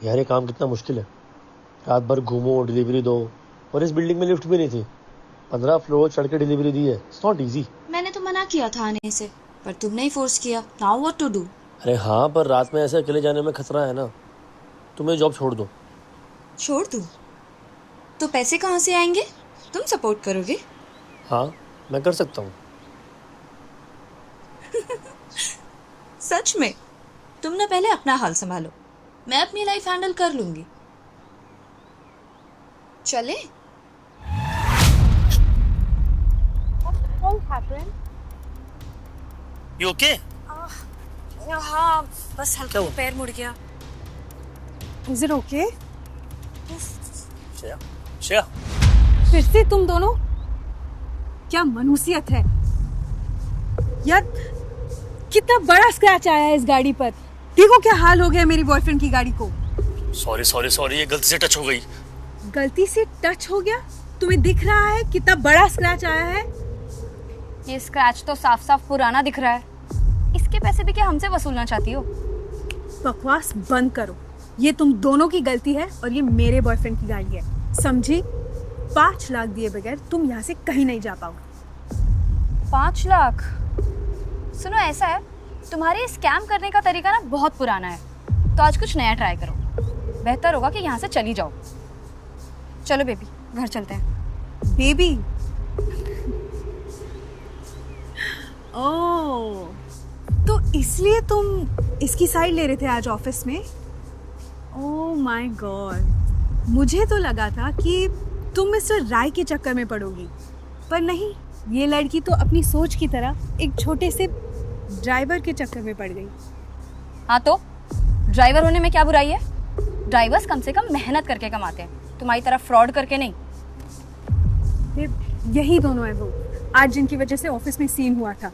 यार ये काम कितना मुश्किल है। रात भर घूमो, डिलीवरी दो, और इस बिल्डिंग में लिफ्ट भी नहीं थी। 15 फ्लोर चढ़ के डिलीवरी दी है। It's not easy. मैंने तो मना किया था आने से, पर तुमने ही फोर्स किया। Now what to do? अरे हाँ, पर रात में ऐसे अकेले जाने में खतरा है ना। तुम ये जॉब छोड़ दो। छोड़ दूँ तो पैसे कहाँ से आएंगे? तुम सपोर्ट करोगे? हाँ, मैं कर सकता हूँ। सच में? तुमने पहले अपना हाल संभालो, मैं अपनी लाइफ हैंडल कर लूंगी। चले? You okay? हाँ, बस क्या हल्का हुआ? पैर मुड़ गया। Is it okay? Shreya, Shreya, फिर से तुम दोनों? क्या मनुष्यत है यार। कितना बड़ा स्क्रैच आया है इस गाड़ी पर। देखो क्या हाल हो गया मेरी बॉयफ्रेंड की गाड़ी को। सॉरी सॉरी सॉरी, ये गलती से टच हो गई। गलती से टच हो गया? तुम्हें दिख रहा है कितना बड़ा स्क्रैच आया है? ये स्क्रैच तो साफ साफ पुराना दिख रहा है। इसके पैसे भी क्या हमसे वसूलना चाहती हो? बकवास बंद करो। ये तुम दोनों की गलती है और ये मेरे बॉयफ्रेंड की गाड़ी है, समझी? 5 लाख दिए बगैर तुम यहाँ से कहीं नहीं जा पाओगे। 5 लाख? सुनो, ऐसा है, तुम्हारे स्कैम करने का तरीका ना बहुत पुराना है, तो आज कुछ नया ट्राई करो। बेहतर होगा कि यहाँ से चली जाओ। चलो बेबी, घर चलते हैं। बेबी? ओह, तो इसलिए तुम इसकी साइड ले रहे थे आज ऑफिस में? ओह माय गॉड, मुझे तो लगा था कि तुम मिस्टर राय के चक्कर में पड़ोगी, पर नहीं, ये लड़की तो अपनी सोच की तरह एक छोटे से ड्राइवर के चक्कर में पड़ गई। हाँ तो ड्राइवर होने में क्या बुराई है? ड्राइवर्स कम से कम मेहनत करके कमाते हैं, तुम्हारी तरह फ्रॉड करके नहीं। यही दोनों है वो आज जिनकी वजह से ऑफिस में सीन हुआ था।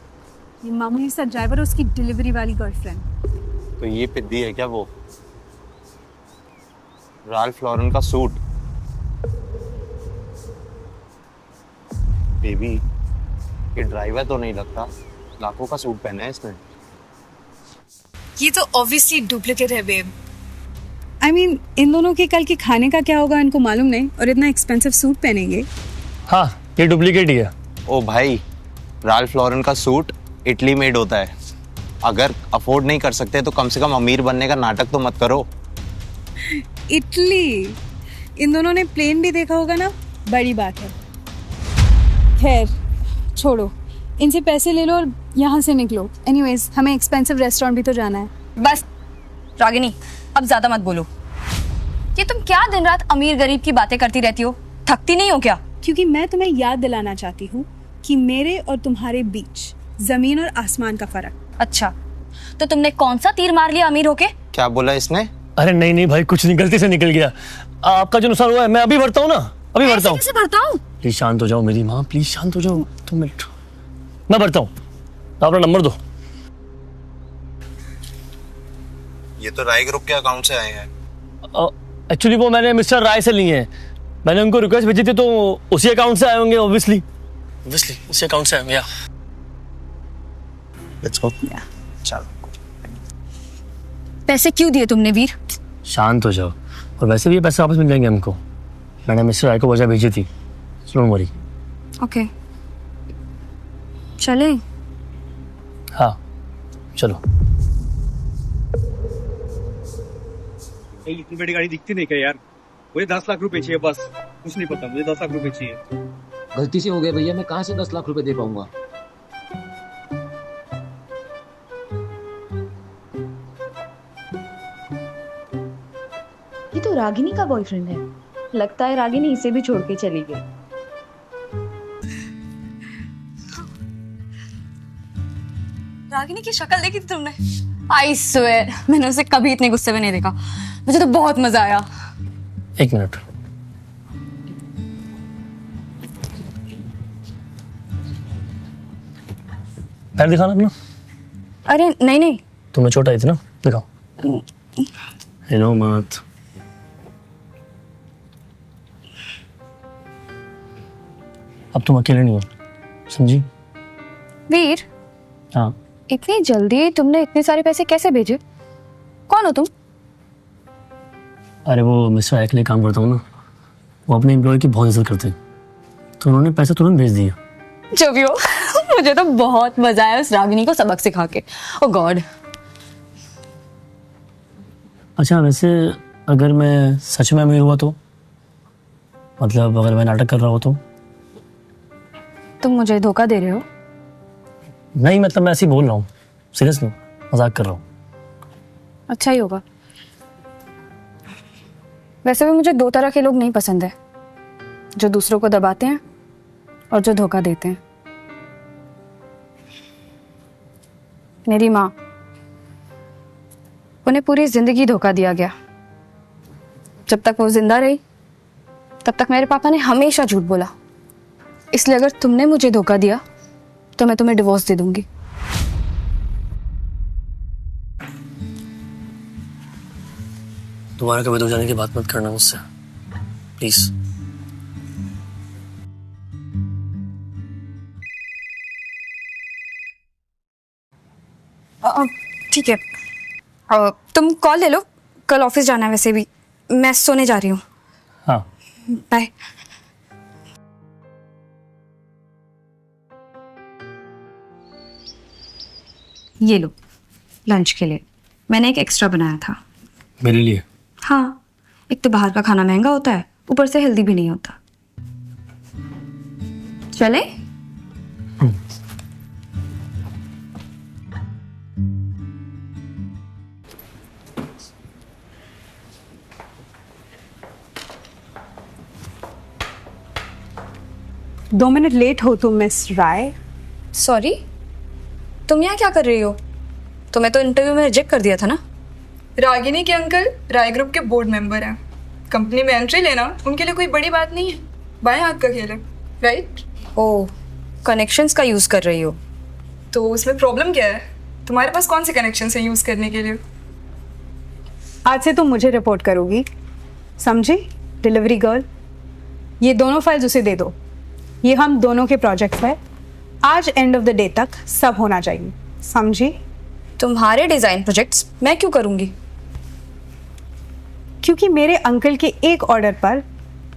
ये मामूली सा ड्राइवर और उसकी डिलीवरी वाली गर्लफ्रेंड। तो ये पिद्दी है क्या वो? राल्फ लॉरेन का सूट? बेबी, ये ड्राइवर तो नहीं लगता। लाखों का सूट पहना है इसने। ये तो ऑब्वियसली डुप्लीकेट है बेब। I mean, इन दोनों के कल के खाने का क्या होगा इनको मालूम नहीं, और इतना एक्सपेंसिव सूट पहनेंगे। हाँ, ये डुप्लीकेट ही है। ओ भाई, राल्फ लॉरेन का सूट इटली मेड होता है। अगर अफोर्ड नहीं कर सकते तो कम से कम अमीर बनने का नाटक तो मत करो। इटली? इन दोनों ने प्लेन भी देखा होगा ना, बड़ी बात है। खैर छोड़ो, इनसे पैसे ले लो और यहाँ से निकलो। एनीवेज, हमें एक्सपेंसिव रेस्टोरेंट भी तो जाना है। बस रागिनी, अब ज्यादा मत बोलो। ये तुम क्या दिन रात अमीर गरीब की बातें करती रहती हो? थकती नहीं हो क्या? क्योंकि मैं तुम्हें याद दिलाना चाहती हूँ कि मेरे और तुम्हारे बीच जमीन और आसमान का फर्क। अच्छा, तो तुमने कौन सा तीर मार लिया अमीर होके? क्या बोला इसने? अरे नहीं नहीं भाई, कुछ नहीं, गलती से निकल गया। आपका जो नुकसान हुआ है, मैं अभी भरता हूँ ना, अभी भरता हूँ। कैसे भरता हूँ? प्लीज शांत हो जाओ मेरी माँ, प्लीज शांत हो जाओ। 2 मिनट, मैं भरता हूँ। अपना नंबर दो। ये तो राय ग्रुप के अकाउंट से आए हैं। एक्चुअली वो मैंने मिस्टर राय से लिए हैं। मैंने उनको रिक्वेस्ट भेजी थी, तो उसी अकाउंट से आए होंगे। ऑब्वियसली उसी अकाउंट से आए होंगे। Let's go. चलो। पैसे क्यों दिए तुमने वीर? शांत हो जाओ, और वैसे भी ये पैसे वापस मिल जाएंगे हमको। मैंने मिस्टर राय को वजह भेजी थी। Don't worry. ओके, चले? हाँ चलो। इतनी बड़ी गाड़ी दिखती नहीं क्या यार? मुझे 10 लाख रुपए चाहिए बस, कुछ नहीं पता, मुझे 10 लाख रुपए चाहिए। गलती से हो गया भैया, मैं कहाँ से 10 लाख रुपए दे पाऊंगा? ये तो रागिनी का बॉयफ्रेंड है। लगता है रागिनी इसे भी छोड़ के चली गई। रागिनी की शक्ल देखी थी तुमने? आई स्वेयर, मैंने उसे कभी इतने गुस्से में नहीं देखा। मुझे तो बहुत मजा आया। 1 मिनट। पैर दिखाना अपना। अरे नहीं नहीं, तुम्हें चोट आई थी ना, दिखाओ। हेलो मत। अब तुम अकेले नहीं हो, समझी? वीर, हाँ। इतनी जल्दी तुमने इतने सारे पैसे कैसे भेजे? कौन हो तुम? अरे वो मिस्टर राय के लिए काम करता हूँ ना, वो अपने एम्प्लॉय की बहुत इज्जत करते हैं, तो उन्होंने पैसा तुरंत भेज दिया। जो भी हो, मुझे तो बहुत मजा आया उस रागिनी को सबक सिखा के। ओ गॉड। अच्छा वैसे अगर मैं सच में अमीर हुआ तो, मतलब अगर मैं नाटक कर रहा हूँ तो? तुम मुझे धोखा दे रहे हो? नहीं मतलब मैं ऐसे ही बोल रहा हूँ, सीरियसली मजाक कर रहा हूँ। अच्छा ही होगा। वैसे भी मुझे दो तरह के लोग नहीं पसंद है, जो दूसरों को दबाते हैं और जो धोखा देते हैं। मेरी माँ, उन्हें पूरी जिंदगी धोखा दिया गया। जब तक वो जिंदा रही तब तक मेरे पापा ने हमेशा झूठ बोला। इसलिए अगर तुमने मुझे धोखा दिया तो मैं तुम्हें डिवोर्स दे दूंगी। दोबारा कभी दूर जाने की बात मत करना मुझसे, प्लीज। ठीक है, तुम कॉल ले लो, कल ऑफिस जाना है। वैसे भी मैं सोने जा रही हूँ। हाँ बाय। ये लो लंच के लिए, मैंने एक एक्स्ट्रा बनाया था। मेरे लिए? हाँ, एक तो बाहर का खाना महंगा होता है, ऊपर से हेल्दी भी नहीं होता। चले? दो मिनट लेट हो तुम मिस राय। सॉरी, तुम यहाँ क्या कर रही हो? तुम्हें तो इंटरव्यू में रिजेक्ट कर दिया था ना? रागिनी के अंकल राय ग्रुप के बोर्ड मेंबर हैं। कंपनी में एंट्री लेना उनके लिए कोई बड़ी बात नहीं है, बाएं हाथ का खेल है, राइट? ओह, कनेक्शंस का यूज़ कर रही हो? तो उसमें प्रॉब्लम क्या है? तुम्हारे पास कौन से कनेक्शन है यूज़ करने के लिए? आज से तुम मुझे रिपोर्ट करोगी, समझी? Delivery girl. ये दोनों फाइल्स उसे दे दो, ये हम दोनों के प्रोजेक्ट्स है। आज एंड ऑफ द डे तक सब होना चाहिए, समझी? तुम्हारे डिज़ाइन प्रोजेक्ट्स मैं क्यों करूँगी? क्योंकि मेरे अंकल के एक ऑर्डर पर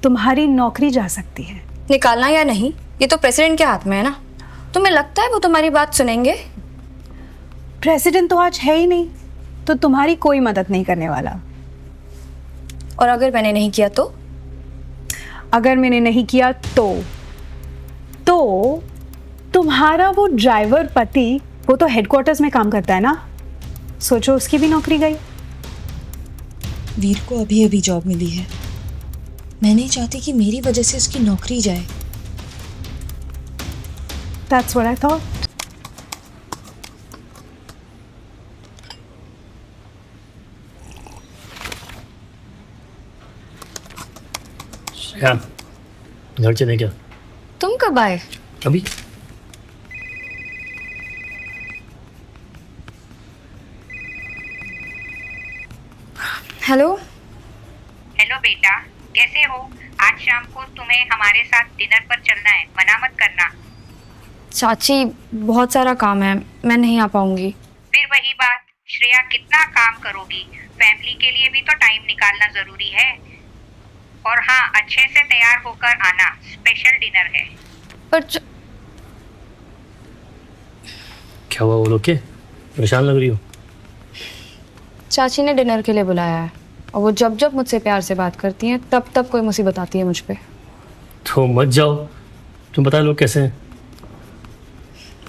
तुम्हारी नौकरी जा सकती है। निकालना या नहीं ये तो प्रेसिडेंट के हाथ में है ना। तुम्हें लगता है वो तुम्हारी बात सुनेंगे? प्रेसिडेंट तो आज है ही नहीं, तो तुम्हारी कोई मदद नहीं करने वाला। और अगर मैंने नहीं किया तो? अगर मैंने नहीं किया तो तुम्हारा वो ड्राइवर पति, वो तो हेडक्वार्टर्स में काम करता है ना, सोचो उसकी भी नौकरी गई। वीर को अभी अभी जॉब मिली है, मैं नहीं चाहती कि मेरी वजह से उसकी नौकरी जाए। That's what I thought. Shreya, घर चले क्या? तुम कब आए? अभी। हेलो। हेलो बेटा, कैसे हो? आज शाम को तुम्हें हमारे साथ डिनर पर चलना है, मना मत करना। चाची, बहुत सारा काम है, मैं नहीं आ पाऊंगी। फिर वही बात, श्रेया कितना काम करोगी? फैमिली के लिए भी तो टाइम निकालना जरूरी है। और हाँ, अच्छे से तैयार होकर आना, स्पेशल डिनर है। पर क्या हुआ, वो लोग के परेशान लग रही हो? चाची ने डिनर के लिए बुलाया है, और वो जब जब मुझसे प्यार से बात करती हैं तब तब कोई मुसीबत आती है मुझ पे। तो मत जाओ, तुम पता है लोग कैसे हैं।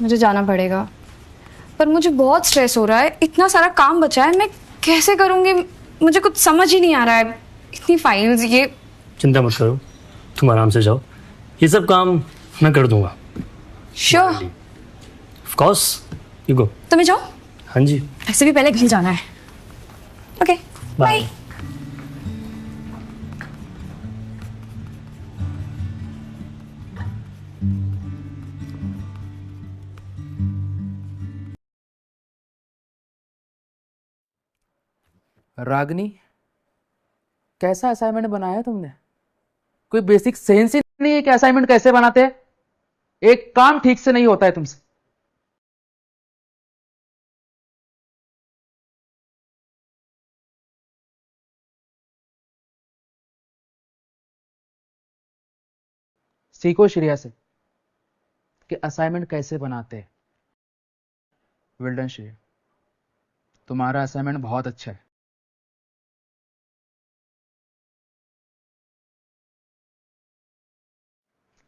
मुझे जाना पड़ेगा, पर मुझे बहुत स्ट्रेस हो रहा है। इतना सारा काम बचा है, मैं कैसे करूँगी? मुझे कुछ समझ ही नहीं आ रहा है। इतनी फाइल्स, ये। चिंता मत करो, तुम आराम से जाओ, ये सब काम मैं कर दूंगा। Sure? Of course, you go. तुम्हें जाओ। हाँ जी। ऐसे भी पहले घर जाना है। Okay, bye. रागनी, कैसा असाइनमेंट बनाया तुमने? कोई बेसिक सेंस ही नहीं है कि असाइनमेंट कैसे बनाते हैं। एक काम ठीक से नहीं होता है तुमसे। सीखो श्रेया से कि असाइनमेंट कैसे बनाते हैं। वेल डन श्रेया, तुम्हारा असाइनमेंट बहुत अच्छा है।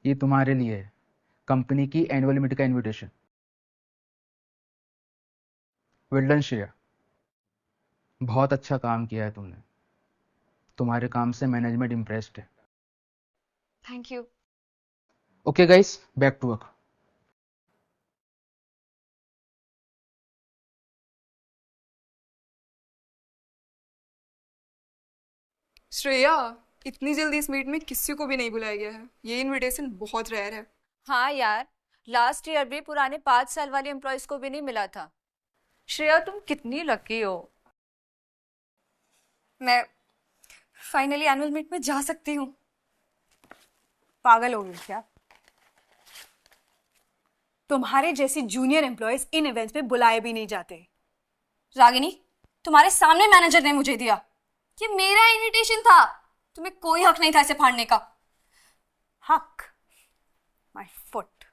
ये तुम्हारे लिए है, कंपनी की एनुअल मीट का इनविटेशन। वेल डन श्रेया, बहुत अच्छा काम किया है तुमने। तुम्हारे काम से मैनेजमेंट इम्प्रेस्ड है। Thank you. Okay guys, back to work. Shreya, इतनी जल्दी इस मीट में किसी को भी नहीं बुलाया गया है। ये इनविटेशन बहुत रेयर है। हाँ यार, लास्ट ईयर भी पुराने 5 साल वाले एम्प्लॉयज को भी नहीं मिला था। श्रेया तुम कितनी लकी हो। मैं फाइनली एनुअल मीट में जा सकती हूँ। पागल हो गई क्या? तुम्हारे जैसी जूनियर एम्प्लॉयज इन इवेंट्स में बुलाए भी नहीं जाते। रागिनी, तुम्हारे सामने मैनेजर ने मुझे दिया। ये मेरा इनविटेशन था, तुम्हें कोई हक नहीं था इसे फाड़ने का। हक? My foot.